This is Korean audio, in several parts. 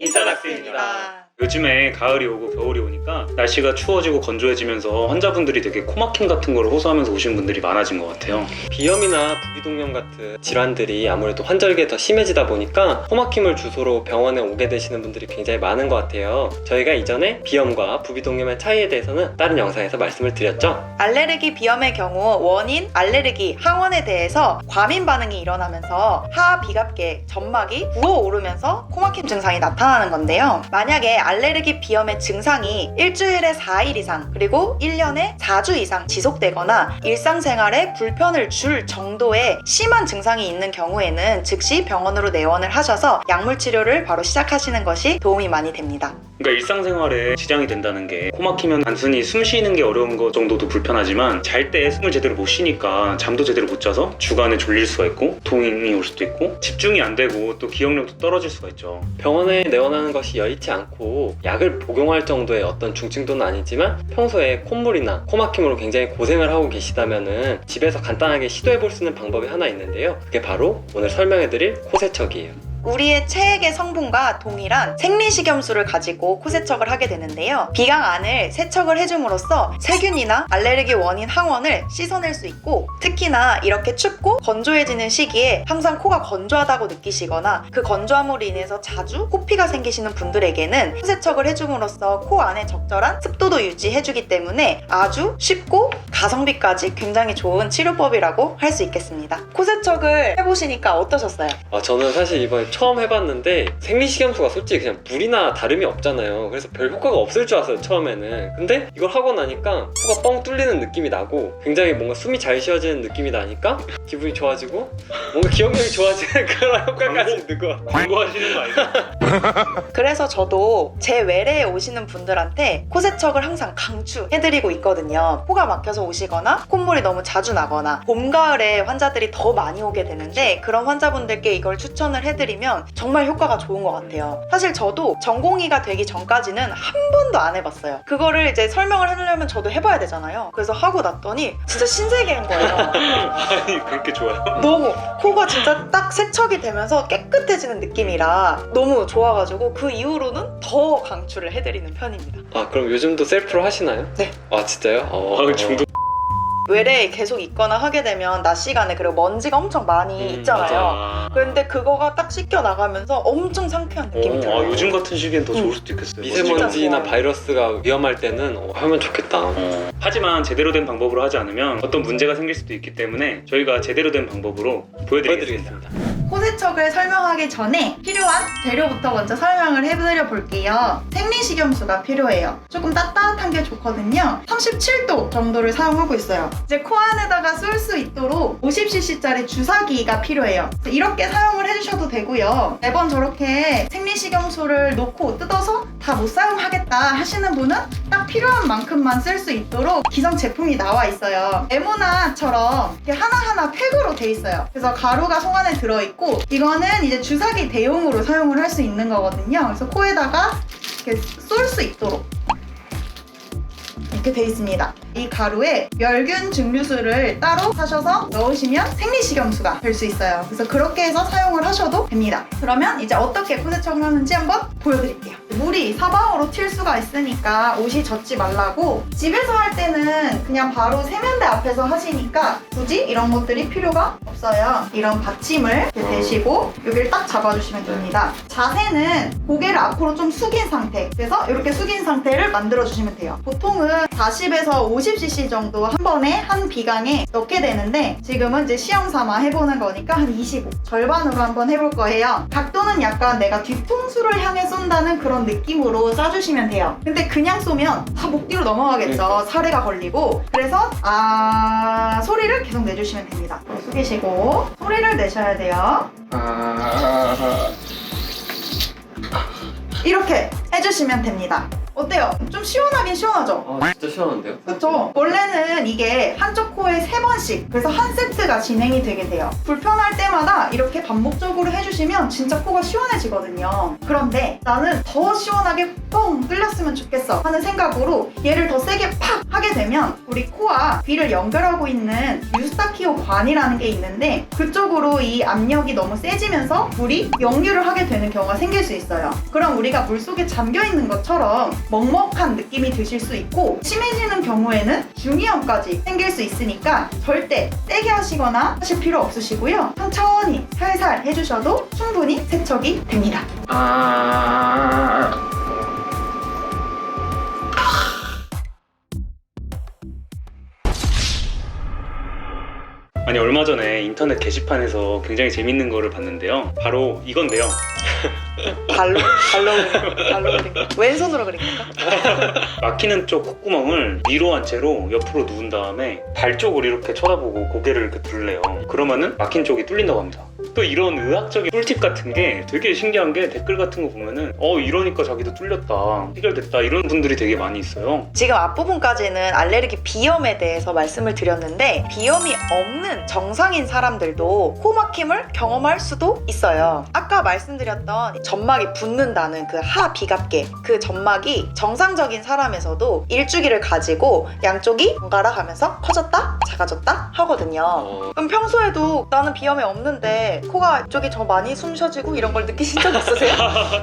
인싸닥스입니다. 요즘에 가을이 오고 겨울이 오니까 날씨가 추워지고 건조해지면서 환자분들이 되게 코막힘 같은 걸 호소하면서 오시는 분들이 많아진 것 같아요. 비염이나 부비동염 같은 질환들이 아무래도 환절기에 더 심해지다 보니까 코막힘을 주소로 병원에 오게 되시는 분들이 굉장히 많은 것 같아요. 저희가 이전에 비염과 부비동염의 차이에 대해서는 다른 영상에서 말씀을 드렸죠. 알레르기 비염의 경우 원인, 알레르기, 항원에 대해서 과민 반응이 일어나면서 하하 비갑계, 점막이 부어오르면서 코막힘 증상이 나타나는 건데요. 만약에 알레르기 비염의 증상이 일주일에 4일 이상 그리고 1년에 4주 이상 지속되거나 일상생활에 불편을 줄 정도의 심한 증상이 있는 경우에는 즉시 병원으로 내원을 하셔서 약물 치료를 바로 시작하시는 것이 도움이 많이 됩니다. 그러니까 일상생활에 지장이 된다는 게 코막히면 단순히 숨 쉬는 게 어려운 것 정도도 불편하지만 잘 때 숨을 제대로 못 쉬니까 잠도 제대로 못 자서 주간에 졸릴 수가 있고 동행이 올 수도 있고 집중이 안 되고 또 기억력도 떨어질 수가 있죠. 병원에 내원하는 것이 여의치 않고 약을 복용할 정도의 어떤 중증도는 아니지만 평소에 콧물이나 코막힘으로 굉장히 고생을 하고 계시다면은 집에서 간단하게 시도해볼 수 있는 방법이 하나 있는데요. 그게 바로 오늘 설명해드릴 코세척이에요. 우리의 체액의 성분과 동일한 생리식염수를 가지고 코세척을 하게 되는데요. 비강 안을 세척을 해줌으로써 세균이나 알레르기 원인 항원을 씻어낼 수 있고, 특히나 이렇게 춥고 건조해지는 시기에 항상 코가 건조하다고 느끼시거나 그 건조함으로 인해서 자주 코피가 생기시는 분들에게는 코세척을 해줌으로써 코 안에 적절한 습도도 유지해주기 때문에 아주 쉽고 가성비까지 굉장히 좋은 치료법이라고 할 수 있겠습니다. 코세척을 해보시니까 어떠셨어요? 저는 사실 이번에 처음 해봤는데 생리식염수가 솔직히 그냥 물이나 다름이 없잖아요. 그래서 별 효과가 없을 줄 알았어요, 처음에는. 근데 이걸 하고 나니까 코가 뻥 뚫리는 느낌이 나고 굉장히 뭔가 숨이 잘 쉬어지는 느낌이 나니까 기분이 좋아지고 뭔가 기억력이 좋아지는 그런 효과까지 있는 것 같아요. 광고하시는 거 아니에요? 그래서 저도 제 외래에 오시는 분들한테 코세척을 항상 강추해드리고 있거든요. 코가 막혀서 오시거나 콧물이 너무 자주 나거나 봄, 가을에 환자들이 더 많이 오게 되는데 그런 환자분들께 이걸 추천을 해드리면 정말 효과가 좋은 것 같아요. 사실 저도 전공의가 되기 전까지는 한 번도 안 해봤어요. 그거를 이제 설명을 해주려면 저도 해봐야 되잖아요. 그래서 하고 났더니 진짜 신세계인 거예요. 아니 그렇게 좋아요? 너무 코가 진짜 딱 세척이 되면서 깨끗해지는 느낌이라 너무 좋아가지고 그 이후로는 더 강추를 해드리는 편입니다. 그럼 요즘도 셀프로 하시나요? 네. 진짜요? 중독. 외래에 계속 있거나 하게 되면 낮 시간에 그리고 먼지가 엄청 많이 있잖아요. 맞아. 그런데 그거가 딱 씻겨 나가면서 엄청 상쾌한 느낌이 들어요. 요즘 같은 시기엔 더 좋을 수도 있겠어요. 미세먼지나 좋아요. 바이러스가 위험할 때는 하면 좋겠다. 하지만 제대로 된 방법으로 하지 않으면 어떤 문제가 생길 수도 있기 때문에 저희가 제대로 된 방법으로 보여드리겠습니다. 코세척을 설명하기 전에 필요한 재료부터 먼저 설명을 해드려 볼게요. 생리식염수가 필요해요. 조금 따뜻한 게 좋거든요. 37도 정도를 사용하고 있어요. 이제 코 안에다가 쏠 수 있도록 50cc짜리 주사기가 필요해요. 이렇게 사용을 해주셔도 되고요. 매번 저렇게 생리식염수를 놓고 뜯어서 다 못 사용하겠다 하시는 분은 딱 필요한 만큼만 쓸 수 있도록 기성 제품이 나와 있어요. 레모나처럼 이렇게 하나하나 팩으로 돼 있어요. 그래서 가루가 속 안에 들어있고 이거는 이제 주사기 대용으로 사용을 할 수 있는 거거든요. 그래서 코에다가 이렇게 쏠 수 있도록 이렇게 돼 있습니다. 이 가루에 멸균 증류수를 따로 사셔서 넣으시면 생리식염수가 될 수 있어요. 그래서 그렇게 해서 사용을 하셔도 됩니다. 그러면 이제 어떻게 코세척을 하는지 한번 보여드릴게요. 물이 사방으로 튈 수가 있으니까 옷이 젖지 말라고 집에서 할 때는 그냥 바로 세면대 앞에서 하시니까 굳이 이런 것들이 필요가 없어요. 이런 받침을 이렇게 대시고 여기를 딱 잡아주시면 됩니다. 자세는 고개를 앞으로 좀 숙인 상태, 그래서 이렇게 숙인 상태를 만들어주시면 돼요. 보통은 40에서 50cc 정도 한 번에 한 비강에 넣게 되는데 지금은 이제 시험 삼아 해보는 거니까 한 25, 절반으로 한번 해볼 거예요. 각도는 약간 내가 뒤통수를 향해 쏜다는 그런 느낌으로 쏴주시면 돼요. 근데 그냥 쏘면 다 목 뒤로 넘어가겠죠. 사례가 걸리고. 그래서 소리를 계속 내주시면 됩니다. 숙이시고 소리를 내셔야 돼요. 이렇게 해주시면 됩니다. 어때요? 좀 시원하긴 시원하죠? 아 진짜 시원한데요? 그쵸? 원래는 이게 한쪽 코에 3번씩, 그래서 한 세트가 진행이 되게 돼요. 불편할 때마다 이렇게 반복적으로 해주시면 진짜 코가 시원해지거든요. 그런데 나는 더 시원하게 뻥 뚫렸으면 좋겠어 하는 생각으로 얘를 더 세게 팍 하게 되면 우리 코와 귀를 연결하고 있는 유스타키오 관이라는 게 있는데 그쪽으로 이 압력이 너무 세지면서 물이 역류를 하게 되는 경우가 생길 수 있어요. 그럼 우리가 물속에 잠겨있는 것처럼 먹먹한 느낌이 드실 수 있고 심해지는 경우에는 중이염까지 생길 수 있으니까 절대 세게 하시거나 하실 필요 없으시고요. 천천히 살살 해주셔도 충분히 세척이 됩니다. 아니 얼마 전에 인터넷 게시판에서 굉장히 재밌는 거를 봤는데요. 바로 이건데요. 발로 그린 거? 왼손으로 그린 건가? 막히는 쪽 콧구멍을 위로 한 채로 옆으로 누운 다음에 발 쪽을 이렇게 쳐다보고 고개를 이렇게 들래요. 그러면은 막힌 쪽이 뚫린다고 합니다. 또 이런 의학적인 꿀팁 같은 게 되게 신기한 게 댓글 같은 거 보면은 이러니까 자기도 뚫렸다, 해결됐다 이런 분들이 되게 많이 있어요. 지금 앞부분까지는 알레르기 비염에 대해서 말씀을 드렸는데 비염이 없는 정상인 사람들도 코 막힘을 경험할 수도 있어요. 아까 말씀드렸던 점막이 붓는다는 그 하비갑계, 그 점막이 정상적인 사람에서도 일주기를 가지고 양쪽이 번갈아 가면서 커졌다 작아졌다 하거든요. 그럼 평소에도 나는 비염이 없는데 코가 이쪽이 더 많이 숨 쉬어지고 이런 걸 느끼신 적 있으세요?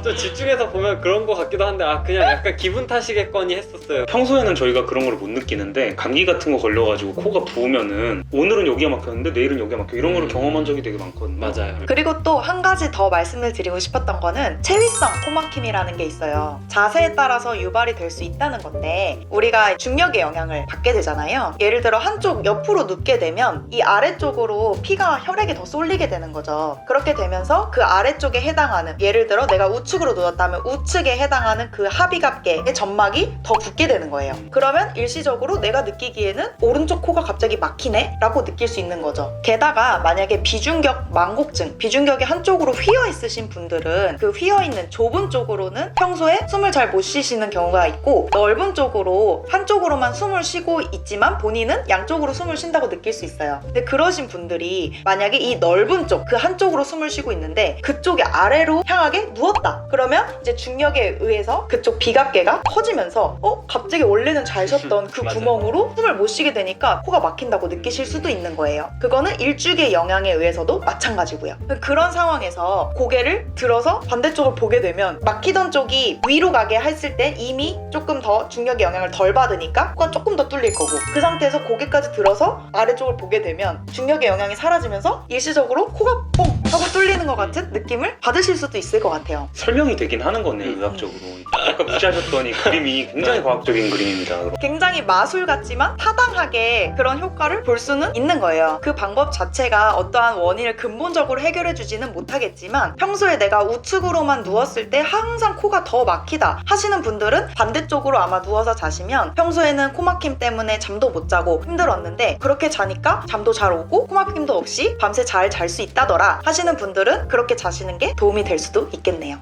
좀 집중해서 보면 그런 거 같기도 한데 그냥 약간 기분 탓이겠거니 했었어요. 평소에는 저희가 그런 걸 못 느끼는데 감기 같은 거 걸려가지고 코가 부으면은 오늘은 여기가 막혔는데 내일은 여기가 막혀 이런 거를 경험한 적이 되게 많거든요. 맞아요. 그리고 또 한 가지 더 말씀을 드리고 싶었던 거는 체위성 코막힘이라는 게 있어요. 자세에 따라서 유발이 될 수 있다는 건데 우리가 중력의 영향을 받게 되잖아요. 예를 들어 한쪽 옆으로 눕게 되면 이 아래쪽으로 피가 혈액이 더 쏠리게 되는 거죠. 그렇게 되면서 그 아래쪽에 해당하는, 예를 들어 내가 우측으로 누웠다면 우측에 해당하는 그 하비갑계의 점막이 더 붓게 되는 거예요. 그러면 일시적으로 내가 느끼기에는 오른쪽 코가 갑자기 막히네 라고 느낄 수 있는 거죠. 게다가 만약에 비중격 망곡증, 비중격이 한쪽으로 휘어 있으신 분들은 그 휘어 있는 좁은 쪽으로는 평소에 숨을 잘 못 쉬시는 경우가 있고 넓은 쪽으로 한쪽으로만 숨을 쉬고 있지만 본인은 양쪽으로 숨을 쉰다고 느낄 수 있어요. 근데 그러신 분들이 만약에 이 넓은 쪽, 그 한쪽으로 숨을 쉬고 있는데 그쪽이 아래로 향하게 누웠다. 그러면 이제 중력에 의해서 그쪽 비갑계가 커지면서 갑자기 원래는 잘 쉬었던 그 맞아요. 구멍으로 숨을 못 쉬게 되니까 코가 막힌다고 느끼실 수도 있는 거예요. 그거는 일주기의 영향에 의해서도 마찬가지고요. 그런 상황에서 고개를 들어서 반대쪽을 보게 되면 막히던 쪽이 위로 가게 했을 때 이미 조금 더 중력의 영향을 덜 받으니까 코가 조금 더 뚫릴 거고, 그 상태에서 고개까지 들어서 아래쪽을 보게 되면 중력의 영향이 사라지면서 일시적으로 코가 뽕 하고 뚫리는 것 같은 느낌을 받으실 수도 있을 것 같아요. 설명이 되긴 하는 거네요, 의학적으로. 아까 무시하셨더니 그림이 굉장히 과학적인 그림입니다. 굉장히 마술 같지만 타당하게 그런 효과를 볼 수는 있는 거예요. 그 방법 자체가 어떠한 원인을 근본적으로 해결해 주지는 못하겠지만 평소에 내가 우측으로만 누웠을 때 항상 코가 더 막히다 하시는 분들은 반대쪽으로 아마 누워서 자시면 평소에는 코막힘 때문에 잠도 못 자고 힘들었는데 그렇게 자니까 잠도 잘 오고 코막힘도 없이 밤새 잘 잘 수 있다더라 하시는 분들은 그렇게 자시는 게 도움이 될 수도 있겠네요.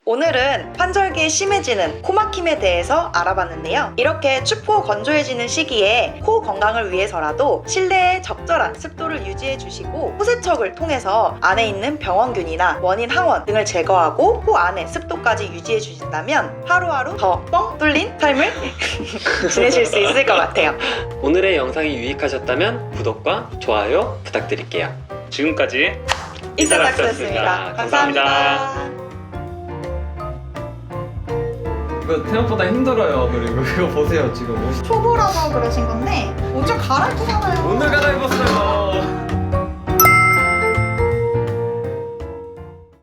오늘은 환절기에 심해지는 코막힘에 대해서 알아봤는데요. 이렇게 춥고 건조해지는 시기에 코 건강을 위해서라도 실내에 적절한 습도를 유지해 주시고 코세척을 통해서 안에 있는 병원균이나 원인 항원 등을 제거하고 코 안에 습도까지 유지해 주신다면 하루하루 더 뻥 뚫린 삶을 지내실 수 있을 것 같아요. 오늘의 영상이 유익하셨다면 구독과 좋아요 부탁드릴게요. 지금까지 이사닥스였습니다. 감사합니다. 이거 생각보다 힘들어요. 그리고 이거 보세요. 지금 옷이 초보라서 그러신 건데 옷 좀 갈아입잖아요. 오늘 갈아입었어요.